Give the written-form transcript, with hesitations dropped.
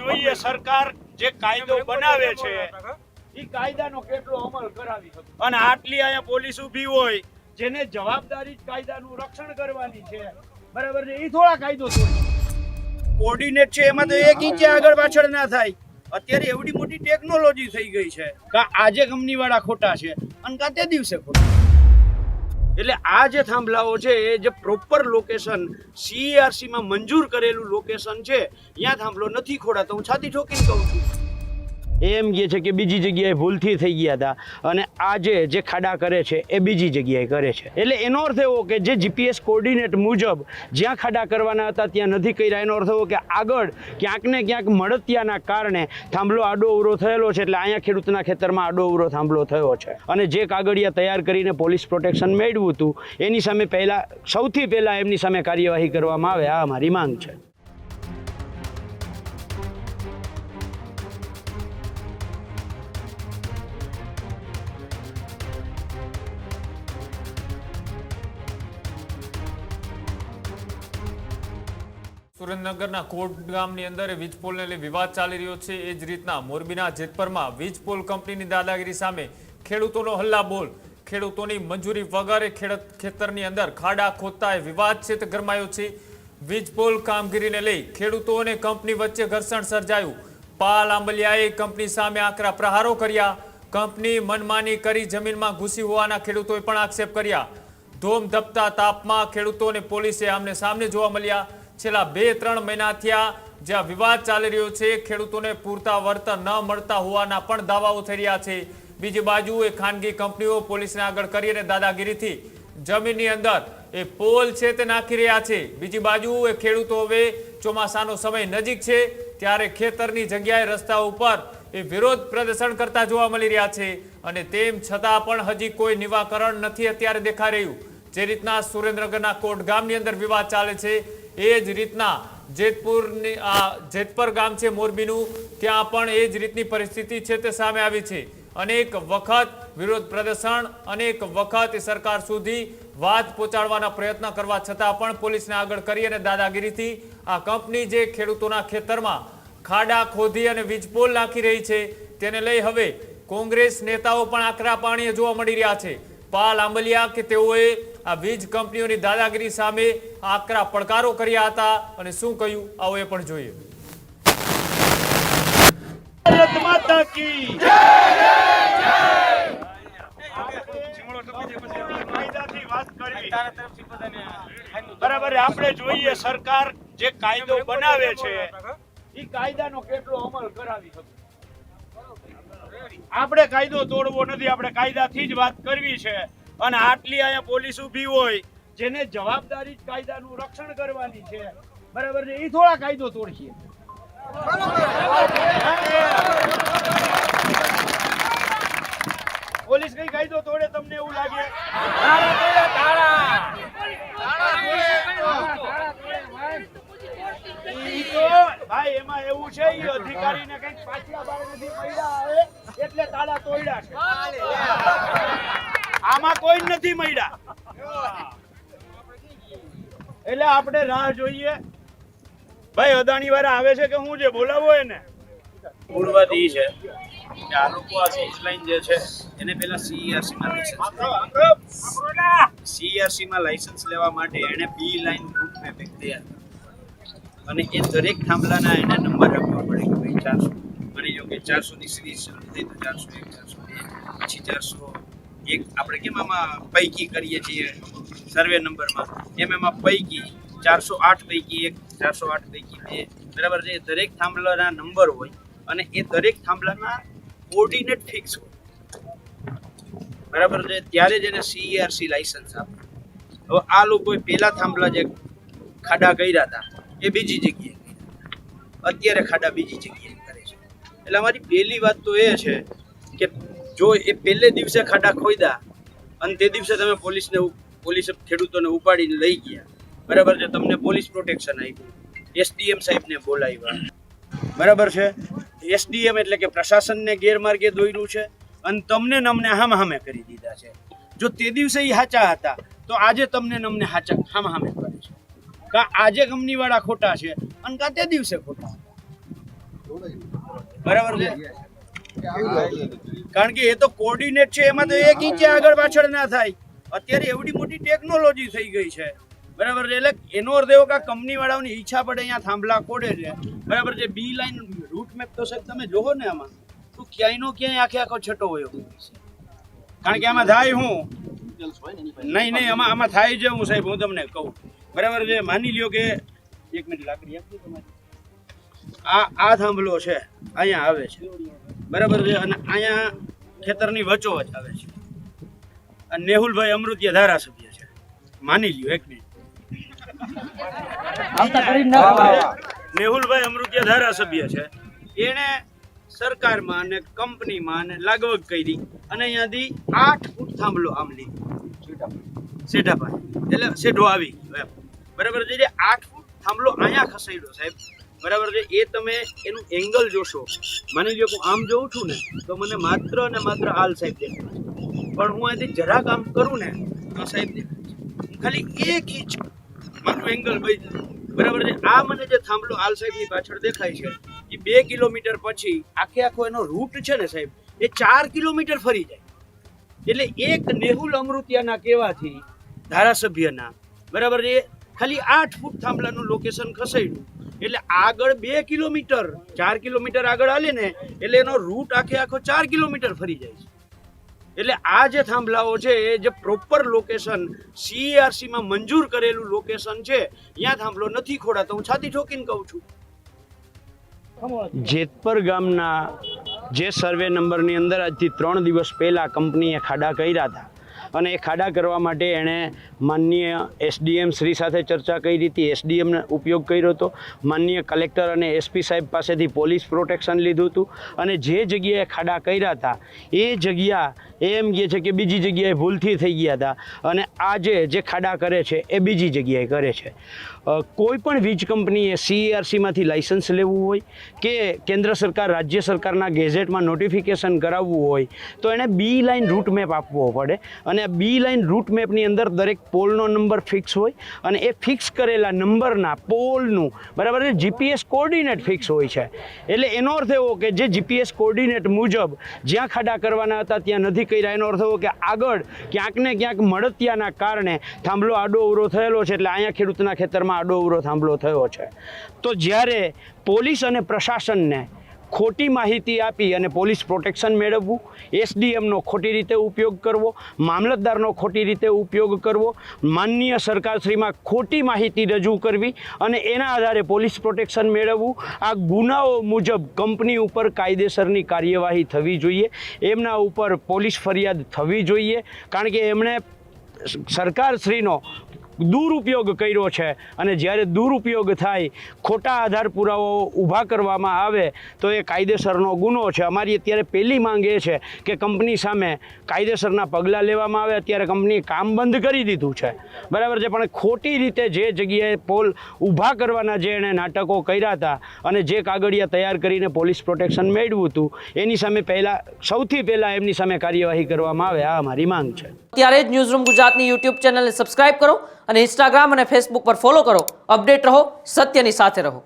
જોઈએ સરકાર જે કાયદો બનાવે છે એ કાયદાનો કેટલો અમલ કરાવી શકે અને આટલી અહીંયા પોલીસ ઊભી હોય જેને જવાબદારી જ કાયદાનું રક્ષણ કરવાની છે બરાબર છે એ થોડા કાયદો તોડે કોર્ડિનેટ છે એમાં તો એક ઇંચે આગળ પાછળ ના થાય અત્યારે એવડી મોટી ટેકનોલોજી થઈ ગઈ છે કે આજે કંપની વાળા ખોટા છે અને કાં તે દિવસે ખોટા એટલે આ જે થાંભલાઓ છે એ જે પ્રોપર લોકેશન CERC માં મંજૂર કરેલું લોકેશન છે ત્યાં થાંભલો નથી ખોડાતો હું છાતી ઠોકીને કહું છું એમ કહે છે કે બીજી જગ્યાએ ભૂલથી થઈ ગયા હતા અને આજે જે ખાડા કરે છે એ બીજી જગ્યાએ કરે છે એટલે એનો અર્થ એવો કે જે GPS કોર્ડિનેટ મુજબ જ્યાં ખાડા કરવાના હતા ત્યાં નથી કર્યા એનો અર્થ એવો કે આગળ ક્યાંક ને ક્યાંક મળતિયાના કારણે થાંભલો આડો અવરો થયેલો છે એટલે અહીંયા ખેડૂતના ખેતરમાં આડો અવરો થાંભલો થયો છે અને જે કાગળિયા તૈયાર કરીને પોલીસ પ્રોટેક્શન મેળવ્યું હતું એની સામે સૌથી પહેલાં એમની સામે કાર્યવાહી કરવામાં આવે આ અમારી માંગ છે સુરેન્દ્રનગરના કોટ ગામની અંદર વીજ પોલને લઈ વિવાદ ચાલી રહ્યો છે એ જ રીતના મોરબીના જેતપરમાં વીજ પોલ કંપનીની દાદાગીરી સામે ખેડૂતોનો હલ્લાબોલ ખેડૂતોની મંજૂરી વગર ખેતરની અંદર ખાડા ખોદતા વિવાદ છે તે ગરમાયો છે વીજ પોલ કામગીરીને લઈ ખેડૂતો અને કંપની વચ્ચે ઘર્ષણ સર્જાયું પાલ આંબલિયાએ કંપની સામે આકરા પ્રહારો કર્યા કંપની મનમાની કરી જમીનમાં ઘૂસી હોવાના ખેડૂતોએ પણ આક્ષેપ કર્યા ધોમ ધપતા તાપમાં ખેડૂતો અને પોલીસે આમને સામને જોવા મળ્યા છેલ્લા 2-3 મહિના થયા જ્યાં વિવાદ ચાલી રહ્યો છે ખેડૂતોને પૂરતા વળતર ન મળતા હોવાના પણ દાવાઓ થઈ રહ્યા છે બીજી બાજુ એ ખાનગી કંપનીઓ પોલીસને આગળ કરીને દાદાગીરીથી જમીનની અંદર એ પોલ છે તે નાખી રહ્યા છે બીજી બાજુ એ ખેડૂતો હવે ચોમાસાનો સમય નજીક છે ત્યારે ખેતરની જગ્યાએ રસ્તા ઉપર એ વિરોધ પ્રદર્શન કરતા જોવા મળી રહ્યા છે અને તેમ છતાં પણ હજી કોઈ નિવાકરણ નથી અત્યારે દેખાઈ રહ્યું જે રીતના સુરેન્દ્રનગરના કોટ ગામની અંદર વિવાદ ચાલે છે એ જ રીતના જેતપર ગામ છે મોરબીનું ત્યાં પણ એ જ રીતની પરિસ્થિતિ છે તે સામે આવી છે અનેક વખત વિરોધ પ્રદર્શન અનેક વખત સરકાર સુધી વાત પહોંચાડવાના પ્રયત્ન કરવા છતાં પણ પોલીસને આગળ કરી અને દાદાગીરીથી આ કંપની જે ખેડૂતોના ખેતરમાં ખાડા ખોદી અને વીજપોલ નાખી રહી છે તેને લઈ હવે કોંગ્રેસ નેતાઓ પણ આકરા પાણીએ જોવા મળી રહ્યા છે પાલ આંબલિયા કે તેઓએ આ વીજ કંપનીઓની દાદાગીરી સામે આકરા પડકારો કર્યા હતા અને શું કહ્યું આવો એ પણ જોઈએ ભારત માતા કી જય કાયદાથી વાત કરવી બરાબર આપણે જોઈએ સરકાર જે કાયદો બનાવે છે એ કાયદાનો કેટલો અમલ કરાવી શકે આપણે કાયદો તોડવો નથી આપણે કાયદાથી જ વાત કરવી છે અને આટલી અહીંયા પોલીસ ઊભી હોય જેને જવાબદારી જ કાયદાનું રક્ષણ કરવાની છે બરાબર છે એ થોડા કાયદો તોડશે પોલીસ કઈ કાયદો તોડે તમને એવું લાગે ભાઈ એમાં એવું છે એ અધિકારીને કઈક પાછલા બાર નથી મળ્યા આવે એટલે તાળા તોડ્યા છે આમાં કોઈ નથી મળ્યા એટલે આપણે રાહ જોઈએ ભાઈ અદાણી વાળા આવે છે કે હું જે બોલાવો એને પૂર્વથી છે કે આ લોકો આ સીઝ લાઈન જે છે એને પહેલા CERC માં લાયસન્સ લેવા માટે એને બી લાઈન રૂટ મેપિંગ તૈયાર અને એ દરેક થાંભલાના એને નંબર આપવા પડે કે ભાઈ 400 માની લો કે 400 ની સિરીઝ શરૂ થઈ તો 401 402 પછી 401 આપણે કેમ આમાં પૈકી કરીએ છીએ સર્વે નંબરમાં એમાં પૈકી 408 પૈકી 1 408 પૈકી 2 બરાબર છે દરેક થાંભલાના નંબર હોય અને એ દરેક થાંભલાના કોર્ડિનેટ ફિક્સ હોય બરાબર છે ત્યારે જ એને CERC લાયસન્સ આપે હવે આ લોકોએ પહેલા થાંભલા જે ખાડા કર્યા હતા એ બીજી જગ્યાએ અત્યારે ખાડા બીજી જગ્યાએ કરે છે એટલે અમારી પહેલી વાત તો એ છે કે જો એ પહેલે દિવસે ખાડા ખોદ્યા અને તે દિવસે તમે પોલીસે ખેડૂતોને ઉપાડીને લઈ ગયા બરાબર છે તમને પોલીસ પ્રોટેક્શન આપ્યું SDM સાહેબને બોલાવ્યા બરાબર છે SDM એટલે કે પ્રશાસનને ગેરમાર્ગે દોર્યું છે અને તમને નમને હામે કરી દીધા છે જો તે દિવસે એ સાચા હતા તો આજે તમને નમને હામે કરે છે કા આજે કંપની વાળા ખોટા છે અને કા તે દિવસે ખોટા હતા બરાબર છે, કારણ કે એ તો કોર્ડિનેટ છે, એમાં તો 1 ઇંચ આગળ પાછળ ના થાય. અત્યારે એવડી મોટી ટેકનોલોજી થઈ ગઈ છે, બરાબર છે. એટલે એનો અર્થ એવો કે કંપની વાળાઓની ઈચ્છા પડે અહીંયા થાંભલા ખોડે છે, બરાબર છે. બી લાઈન રૂટ મેપ તો સાહેબ તમે જોવો ને, આમાં તો ક્યાંયનો ક્યાંય આખો છટો હોય, કારણ કે આમાં થાય હું નહીં આમાં થાય છે હું સાહેબ, હું તમને કહું, બરાબર છે. માની લ્યો કે 1 મિનિટ લાકડી આપજો તમારી. આ થાંભલો છે, અહીંયા આવે છે, બરાબર છે, અને અહીંયા ખેતરની વચ્ચોવચ આવે છે. અને નેહુલભાઈ અમૃતિયા ધારાસભ્ય છે, માની લ્યો 1 મિનિટ. નેહુલભાઈ અમૃતિયા ધારાસભ્ય છે, એને સરકારમાં અને કંપનીમાં અને લાગવગ કરી અને અહીંયાથી 8 ફૂટ થાંભલો આમ લીધો સેઢા પાસે, એટલે સેઢો આવી ગયો એમ, બરાબર છે. 8 ફૂટ થાંભલો અહીંયા ખસાડ્યો સાહેબ, બરાબર છે. એ તમે એનું એંગલ જોશો, માની લો હું આમ જોઉં છું ને તો મને માત્ર અને માત્ર હાલ સાહેબ દેખાય છે, પણ હું અહીંથી જરાક આમ કરું ને તો સાહેબ દેખાય છે. હું ખાલી 1 ઇંચ મારું એંગલ બદલું, બરાબર છે. આ મને જે થાંભલો હાલ સાહેબની પાછળ દેખાય છે એ 2 કિલોમીટર પછી આખો એનો રૂટ છે ને સાહેબ, એ 4 કિલોમીટર ફરી જાય. એટલે એક નેહુલ અમૃતિયાના કહેવાથી ધારાસભ્યના, બરાબર છે, ખાલી 8 ફૂટ થાંભલાનું લોકેશન ખસાડ્યું, એટલે આગળ 2 કિલોમીટર 4 કિલોમીટર આગળ હાલે ને એટલે એનો રૂટ આખો 4 કિલોમીટર ફરી જાય છે. એટલે આ જે થાંભલાઓ છે એ જે પ્રોપર લોકેશન CERC માં મંજૂર કરેલું લોકેશન છે, ત્યાં થાંભલો નથી ખોડાતો. હું છાતી ઠોકીને કહું છું. જેતપર ગામના જે સર્વે નંબરની અંદર આજથી 3 દિવસ પહેલાં કંપનીએ ખાડા કર્યા હતા, અને એ ખાડા કરવા માટે એણે માનનીય SDM શ્રી સાથે ચર્ચા કરી હતી, SDMનો ઉપયોગ કર્યો હતો, માનનીય કલેક્ટર અને SP સાહેબ પાસેથી પોલીસ પ્રોટેક્શન લીધું હતું, અને જે જગ્યાએ ખાડા કર્યા હતા એ જગ્યા એમ કહે છે કે બીજી જગ્યાએ ભૂલથી થઈ ગયા હતા, અને આજે જે ખાડા કરે છે એ બીજી જગ્યાએ કરે છે. કોઈ પણ વીજ કંપનીએ CERCમાંથી લાઇસન્સ લેવું હોય કે કેન્દ્ર સરકાર રાજ્ય સરકારના ગેઝેટમાં નોટિફિકેશન કરાવવું હોય તો એણે બી લાઇન રૂટ મેપ આપવો પડે, અને બી લાઇન રૂટ મેપની અંદર દરેક પોલનો નંબર ફિક્સ હોય, અને એ ફિક્સ કરેલા નંબરના પોલનું, બરાબર છે, GPS કોર્ડિનેટ ફિક્સ હોય છે. એટલે એનો અર્થ એવો કે જે GPS કોર્ડિનેટ મુજબ જ્યાં ખાડા કરવાના હતા ત્યાં નથી કર્યા, એનો અર્થ એવો કે આગળ ક્યાંક ને ક્યાંક મળતિયાના કારણે થાંભલો આડો અવરો થયેલો છે, એટલે અહીંયા ખેડૂતના ખેતરમાં આડો અવરો થાંભલો થયો છે. તો જ્યારે પોલીસ અને પ્રશાસનને ખોટી માહિતી આપી અને પોલીસ પ્રોટેક્શન મેળવવું, SDMનો ખોટી રીતે ઉપયોગ કરવો, મામલતદારનો ખોટી રીતે ઉપયોગ કરવો, માનનીય સરકારશ્રીમાં ખોટી માહિતી રજૂ કરવી અને એના આધારે પોલીસ પ્રોટેક્શન મેળવવું, આ ગુનાઓ મુજબ કંપની ઉપર કાયદેસરની કાર્યવાહી થવી જોઈએ, એમના ઉપર પોલીસ ફરિયાદ થવી જોઈએ, કારણ કે એમણે સરકારશ્રીનો દુરુપયોગ કર્યો છે, અને જ્યારે દુરુપયોગ થાય, ખોટા આધાર પુરાવાઓ ઊભા કરવામાં આવે તો એ કાયદેસરનો ગુનો છે. અમારી અત્યારે પહેલી માંગ એ છે કે કંપની સામે કાયદેસરના પગલાં લેવામાં આવે. અત્યારે કંપનીએ કામ બંધ કરી દીધું છે, બરાબર છે, પણ ખોટી રીતે જે જગ્યાએ પોલ ઊભા કરવાના જે એણે નાટકો કર્યા હતા અને જે કાગળિયા તૈયાર કરીને પોલીસ પ્રોટેક્શન મેળવ્યું હતું, એની સામે સૌથી પહેલાં એમની સામે કાર્યવાહી કરવામાં આવે, આ અમારી માંગ છે. ત્યારે જ ન્યૂઝરૂમ ગુજરાતની YouTube ચેનલને સબસ્ક્રાઇબ કરો અને Instagram અને Facebook પર ફોલો કરો. અપડેટ રહો, સત્યની સાથે રહો.